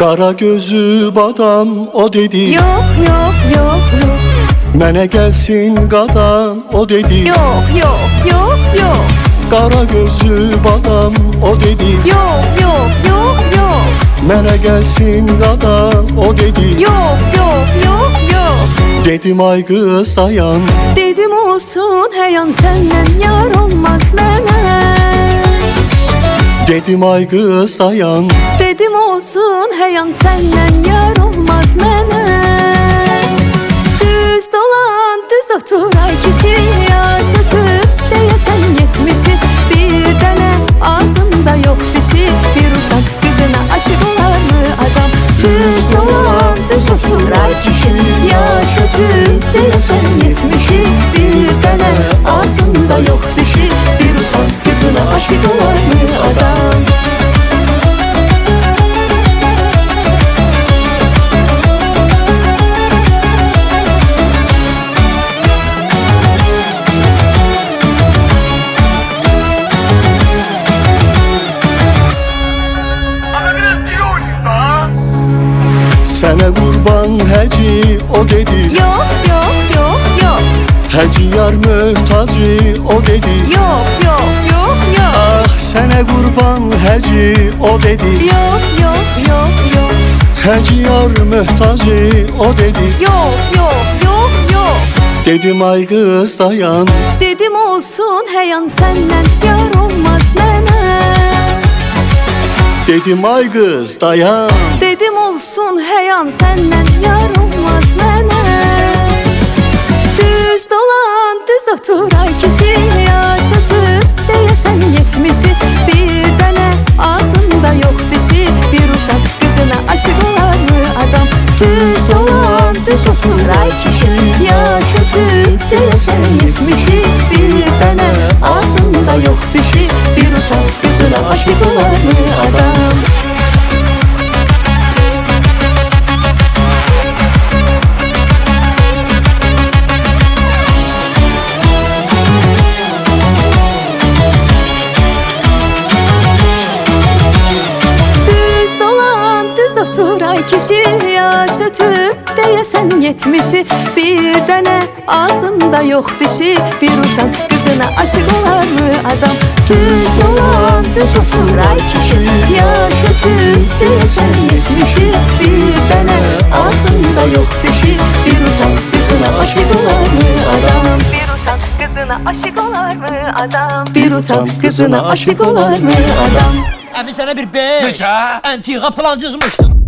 Qara gözü badam o dedi. Yox, yox, yox, yox. Mənə gəlsin qadan o dedi. Yox, yox, yox, yox. Qara gözü badam o dedi. Yox, yox, yox, yox. Mənə gəlsin qadan o dedi. Yox, yox, yox, yox. Dedim ay qız dayan. Dedim olsun həyan səndən yar olmaz mənə. Dedim ay qız dayan. Dedim olsun həyan səndən yar olmaz mənə. Düz dolan, düz otur ay kişi, yaşatıb deyəsən 70'i. Bir dənə ağzında yox dişi, bir utan qızına aşık olar mı adam? Düz dolan, düz otur ay kişi, yaşatıb deyəsən 70'i. Bir dənə ağzında yox dişi, bir utan qızına aşık olar mı adam? Sənə qurban həci o dedi. Yox, yox, yox, yox. Həci yar möhtacı o dedi. Yox, yox, yox, yox. Ah sənə qurban həci o dedi. Yox, yox, yox, yox. Həci yar möhtacı o dedi. Yox, yox, yox, yox. Dedim ay qız dayan. Dedim olsun həyan səndən yar olmaz mənə. Dedim ay qız dayan. Dedim olsun həyan səndən yar olmaz mənə. Düz dolan, düz otur ay kişi, yaşatıb deyəsən 70'i. Bir dənə ağzında yox dişi, bir utan qızına aşık olar mı adam? Düz dolan, düz otur ay kişi, yaşatıb deyəsən 70'i. Bir dənə ağzında yox dişi, bir utan qızına aşık olar mı adam? Ay kişi, yaşatıb deyəsən 70'i. Bir dənə ağzında yox dişi, bir utan qızına aşık olar mı adam? Düz dolan, düz otur ay kişi, yaşatıb deyəsən 70'i. Bir dənə ağzında yox dişi, bir utan qızına aşık olar mı adam? Bir utan qızına aşık olar mı adam? Bir utan qızına aşık olar mı adam? Abi sana bir beş. Neçə? Antika plan çizmiştim.